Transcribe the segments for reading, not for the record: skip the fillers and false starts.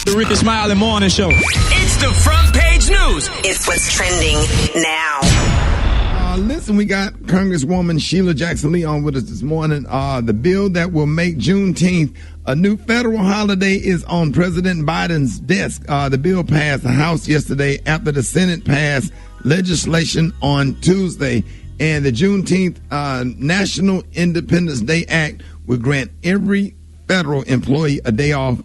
The Rickey Smiley Morning Show. It's the front page news. It's what's trending now. Listen, we got Congresswoman Sheila Jackson Lee on with us this morning. The bill that will make Juneteenth a new federal holiday is on President Biden's desk. The bill passed the House yesterday after the Senate passed legislation on Tuesday. And the Juneteenth National Independence Day Act will grant every federal employee a day off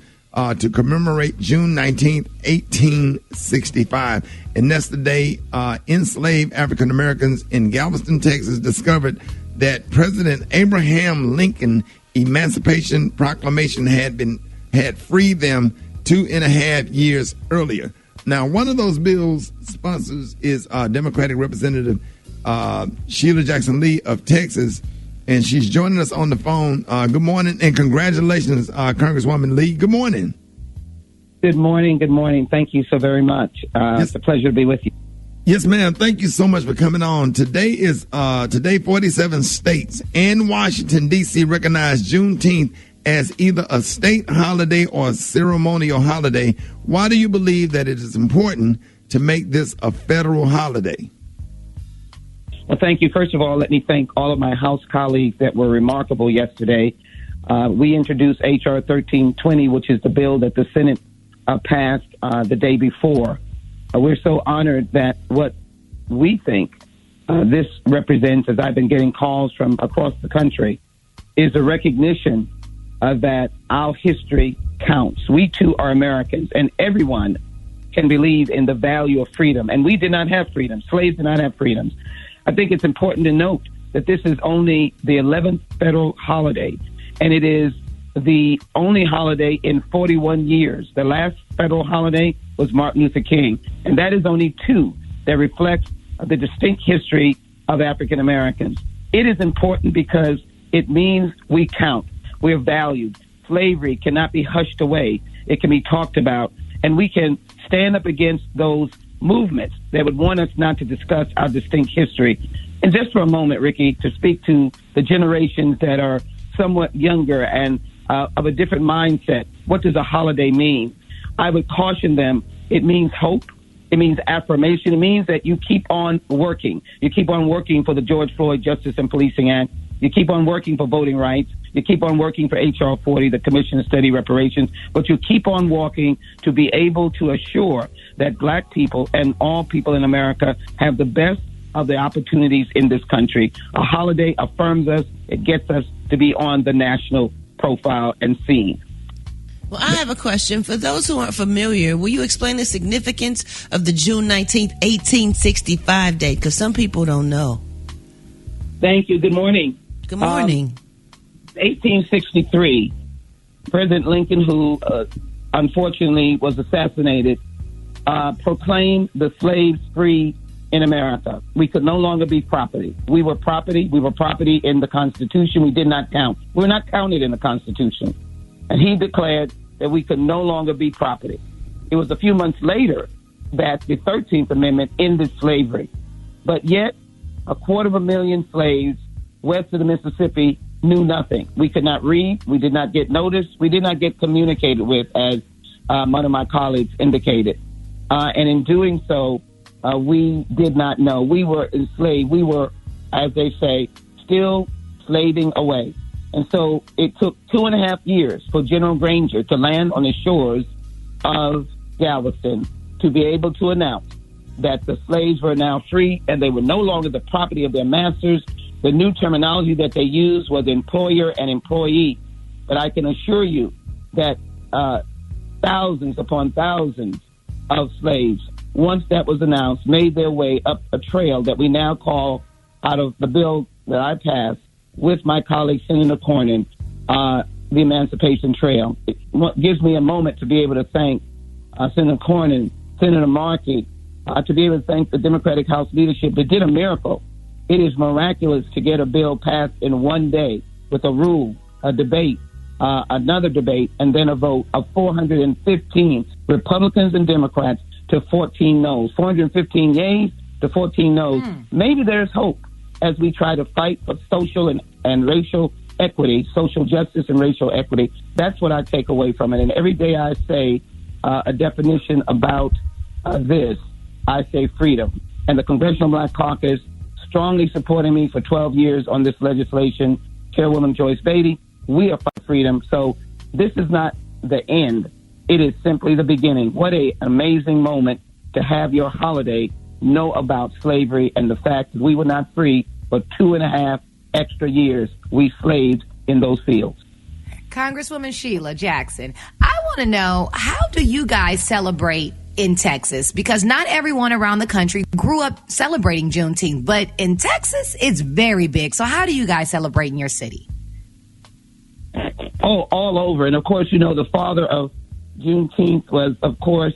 to commemorate June 19th, 1865. And that's the day enslaved African Americans in Galveston, Texas discovered that President Abraham Lincoln Emancipation Proclamation had freed them 2.5 years earlier. Now, one of those bills sponsors is Democratic Representative Sheila Jackson Lee of Texas, and she's joining us on the phone. Good morning, and congratulations, Congresswoman Lee. Good morning. Good morning. Good morning. Thank you so very much. It's a pleasure to be with you. Yes, ma'am. Thank you so much for coming on. Today 47 states and Washington, D.C. recognize Juneteenth as either a state holiday or a ceremonial holiday. Why do you believe that it is important to make this a federal holiday? Well, thank you. First of all, let me thank all of my House colleagues that were remarkable yesterday. We introduced H.R. 1320, which is the bill that the Senate passed the day before. We're so honored that what we think this represents, as I've been getting calls from across the country, is a recognition that our history counts. We too are Americans, and everyone can believe in the value of freedom. And we did not have freedom. Slaves did not have freedoms. I think it's important to note that this is only the 11th federal holiday, and it is the only holiday in 41 years. The last federal holiday was Martin Luther King, and that is only two that reflect the distinct history of African Americans. It is important because it means we count. We're valued. Slavery cannot be hushed away. It can be talked about, and we can stand up against those movements that would want us not to discuss our distinct history. And just for a moment, Rickey, to speak to the generations that are somewhat younger and of a different mindset, what does a holiday mean? I would caution them, it means hope. It means affirmation. It means that you keep on working. You keep on working for the George Floyd Justice and Policing Act. You keep on working for voting rights. You keep on working for H.R. 40, the Commission to Study Reparations. But you keep on walking to be able to assure that black people and all people in America have the best of the opportunities in this country. A holiday affirms us. It gets us to be on the national profile and scene. Well, I have a question. For those who aren't familiar, will you explain the significance of the June 19th, 1865 date? Because some people don't know. Thank you. Good morning. Good morning. 1863, President Lincoln, who unfortunately was assassinated, proclaimed the slaves free in America. We could no longer be property. We were property. We were property in the Constitution. We did not count. We were not counted in the Constitution. And he declared that we could no longer be property. It was a few months later that the 13th Amendment ended slavery. But yet, 250,000 slaves west of the Mississippi knew nothing. We could not read. We did not get noticed. We did not get communicated with, as one of my colleagues indicated. And in doing so, we did not know. We were enslaved. We were, as they say, still slaving away. And so it took 2.5 years for General Granger to land on the shores of Galveston to be able to announce that the slaves were now free and they were no longer the property of their masters. The new terminology that they used was employer and employee. But I can assure you that thousands upon thousands of slaves, once that was announced, made their way up a trail that we now call, out of the bill that I passed with my colleague Senator Cornyn, the Emancipation Trail. It gives me a moment to be able to thank Senator Cornyn, Senator Markey, to be able to thank the Democratic House leadership that did a miracle. It is miraculous to get a bill passed in one day with a rule, a debate, another debate, and then a vote of 415 Republicans and Democrats to 14 noes. 415 yeas to 14 noes. Maybe there's hope as we try to fight for social and racial equity, social justice and racial equity. That's what I take away from it. And every day I say, a definition about this, I say freedom. And the Congressional Black Caucus strongly supporting me for 12 years on this legislation. Chairwoman Joyce Beatty, we are for freedom. So this is not the end. It is simply the beginning. What an amazing moment to have your holiday know about slavery and the fact that we were not free for 2.5 extra years we slaved in those fields. Congresswoman Sheila Jackson, I want to know, how do you guys celebrate in Texas? Because not everyone around the country grew up celebrating Juneteenth, but in Texas, it's very big. So how do you guys celebrate in your city? Oh, all over. And of course, you know, the father of Juneteenth was, of course,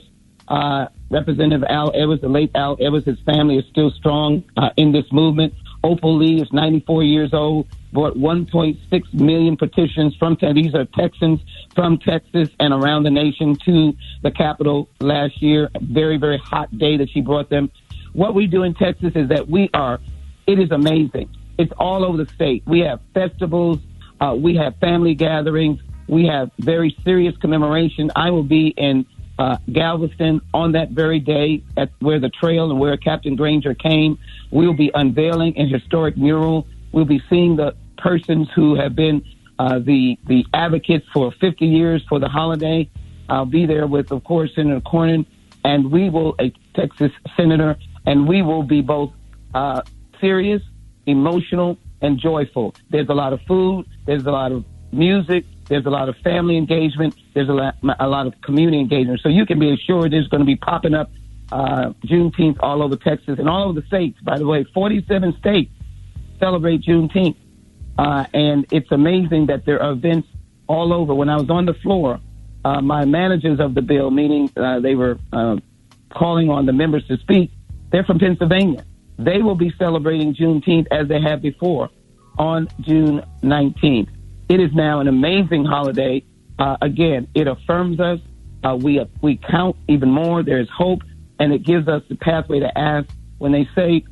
Representative Al Edwards, the late Al Edwards. His family is still strong in this movement. Opal Lee is 94 years old, brought 1.6 million petitions from these are Texans from Texas and around the nation to the Capitol last year. A very, very hot day that she brought them. What we do in Texas is that it is amazing. It's all over the state. We have festivals. We have family gatherings. We have very serious commemoration. I will be in Galveston on that very day at where the trail and where Captain Granger came. We will be unveiling a historic mural. We'll be seeing the persons who have been the advocates for 50 years for the holiday. I'll be there with, of course, Senator Cornyn, and a Texas senator, and we will be both serious, emotional, and joyful. There's a lot of food. There's a lot of music. There's a lot of family engagement. There's a lot of community engagement. So you can be assured there's going to be popping up Juneteenth all over Texas and all over the states. By the way, 47 states celebrate Juneteenth. And it's amazing that there are events all over. When I was on the floor, my managers of the bill, meaning they were calling on the members to speak, they're from Pennsylvania. They will be celebrating Juneteenth as they have before on June 19th. It is now an amazing holiday. Again, it affirms us. We count even more. There's hope, and it gives us the pathway to ask. When they say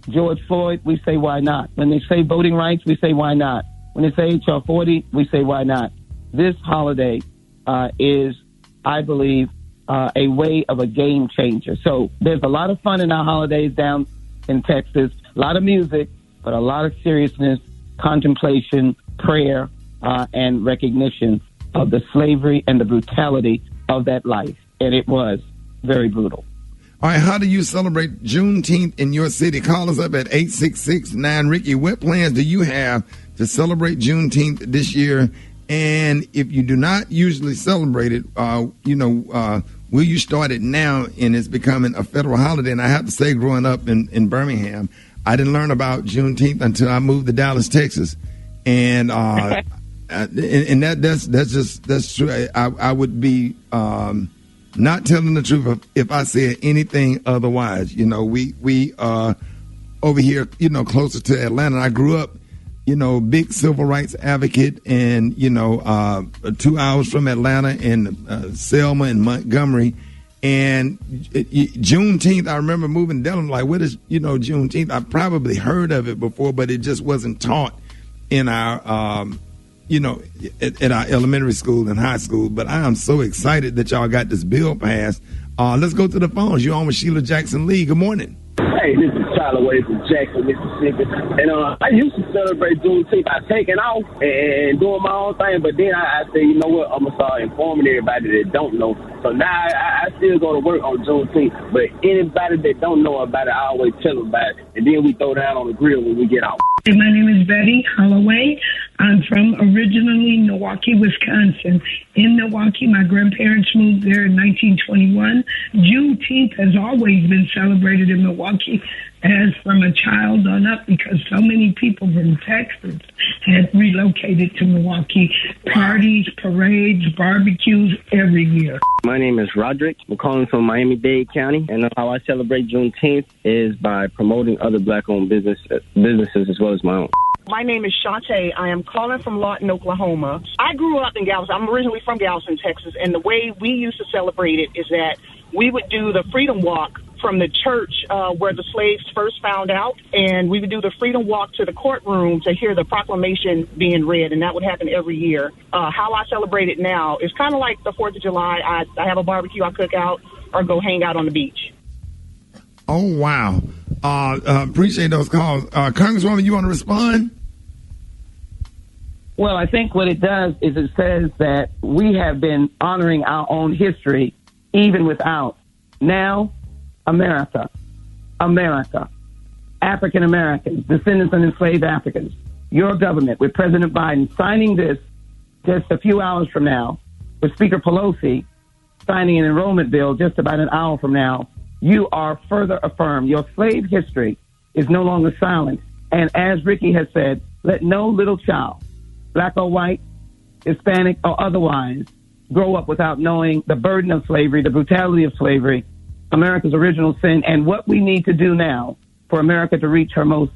George Floyd, we say, why not? When they say voting rights, we say, why not? When they say HR 40, we say, why not? This holiday is, I believe, a way of a game changer. So there's a lot of fun in our holidays down in Texas, a lot of music, but a lot of seriousness, contemplation, prayer, and recognition of the slavery and the brutality of that life. And it was very brutal. All right, how do you celebrate Juneteenth in your city? Call us up at 866-9-RICKY. What plans do you have to celebrate Juneteenth this year? And if you do not usually celebrate it, will you start it now and it's becoming a federal holiday? And I have to say, growing up in Birmingham, I didn't learn about Juneteenth until I moved to Dallas, Texas. And that's true. I would be not telling the truth if I said anything otherwise. You know, we are over here, closer to Atlanta. I grew up, big civil rights advocate, and 2 hours from Atlanta in Selma and Montgomery. And Juneteenth, I remember moving to Delaware. Like, what is Juneteenth? I probably heard of it before, but it just wasn't taught in our at our elementary school and high school. But I am so excited that y'all got this bill passed. Let's go to the phones. You're on with Sheila Jackson Lee. Good morning. Hey, this is Tyler Wade from Jackson, Mississippi. And I used to celebrate Juneteenth by taking off and doing my own thing. But then I said, you know what, I'm going to start informing everybody that don't know. So now I still go to work on Juneteenth. But anybody that don't know about it, I always tell them about it. And then we throw down on the grill when we get off. My name is Betty Holloway. I'm from originally Milwaukee, Wisconsin. In Milwaukee, my grandparents moved there in 1921. Juneteenth has always been celebrated in Milwaukee as from a child on up because so many people from Texas had relocated to Milwaukee. Parties, parades, barbecues every year. My name is Roderick. I'm calling from Miami-Dade County, and how I celebrate Juneteenth is by promoting other black-owned businesses as well as my own. My name is Shantae. I am calling from Lawton, Oklahoma. I grew up in Galveston. I'm originally from Galveston, Texas, and the way we used to celebrate it is that we would do the Freedom Walk from the church where the slaves first found out, and we would do the freedom walk to the courtroom to hear the proclamation being read, and that would happen every year. How I celebrate it now is kind of like the 4th of July. I have a barbecue, I cook out, or go hang out on the beach. Oh, wow. Appreciate those calls. Congresswoman, you want to respond? Well, I think what it does is it says that we have been honoring our own history even without. Now, America, African Americans, descendants of enslaved Africans, your government with President Biden signing this just a few hours from now, with Speaker Pelosi signing an enrollment bill just about an hour from now, you are further affirmed. Your slave history is no longer silent. And as Rickey has said, let no little child, black or white, Hispanic or otherwise, grow up without knowing the burden of slavery, the brutality of slavery, America's original sin, and what we need to do now for America to reach her most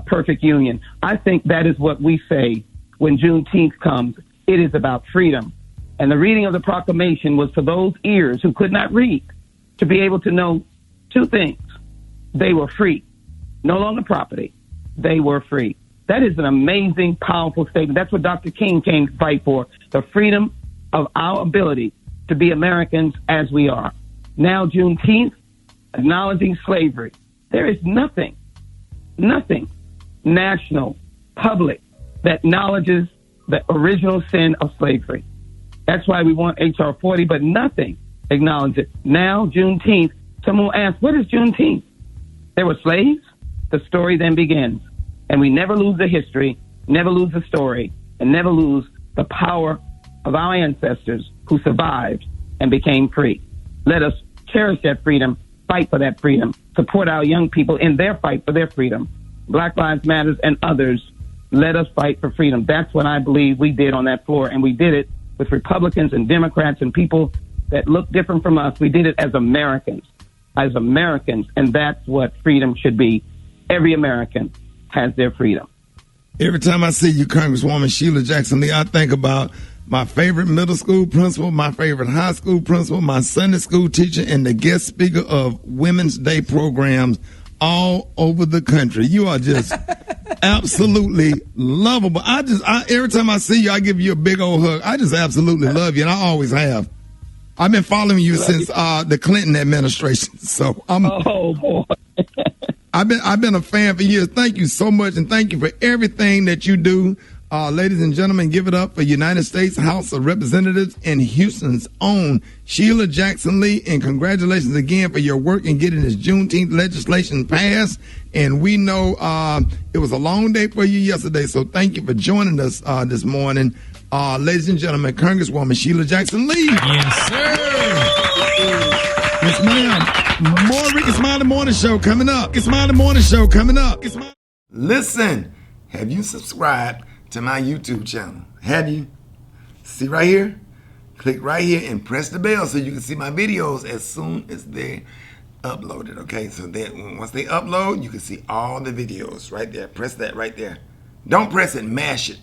perfect union. I think that is what we say when Juneteenth comes. It is about freedom. And the reading of the proclamation was for those ears who could not read to be able to know two things. They were free, no longer property. They were free. That is an amazing, powerful statement. That's what Dr. King came to fight for, the freedom of our ability to be Americans as we are. Now, Juneteenth, acknowledging slavery. There is nothing national, public, that acknowledges the original sin of slavery. That's why we want H.R. 40, but nothing acknowledges it. Now, Juneteenth, someone will ask, what is Juneteenth? There were slaves. The story then begins. And we never lose the history, never lose the story, and never lose the power of our ancestors who survived and became free. Let us cherish that freedom, fight for that freedom, support our young people in their fight for their freedom. Black Lives Matter and others, let us fight for freedom. That's what I believe we did on that floor, and we did it with Republicans and Democrats and people that look different from us. We did it as Americans, and that's what freedom should be. Every American has their freedom. Every time I see you, Congresswoman Sheila Jackson Lee, I think about my favorite middle school principal, my favorite high school principal, my Sunday school teacher, and the guest speaker of Women's Day programs all over the country. You are just absolutely lovable. Every time I see you, I give you a big old hug. I just absolutely love you, and I always have. I've been following you since the Clinton administration, so oh boy. I've been a fan for years. Thank you so much, and thank you for everything that you do. Ladies and gentlemen, give it up for United States House of Representatives and Houston's own Sheila Jackson Lee, and congratulations again for your work in getting this Juneteenth legislation passed. And we know it was a long day for you yesterday, so thank you for joining us this morning. Ladies and gentlemen, Congresswoman Sheila Jackson Lee. Yes, sir. Yes, ma'am. More Rickey Smiley Morning Show coming up. Rickey Smiley Morning Show coming up. Listen, have you subscribed to my YouTube channel? Have you? See right here? Click right here and press the bell so you can see my videos as soon as they're uploaded, okay? So then once they upload, you can see all the videos right there. Press that right there. Don't press it, mash it.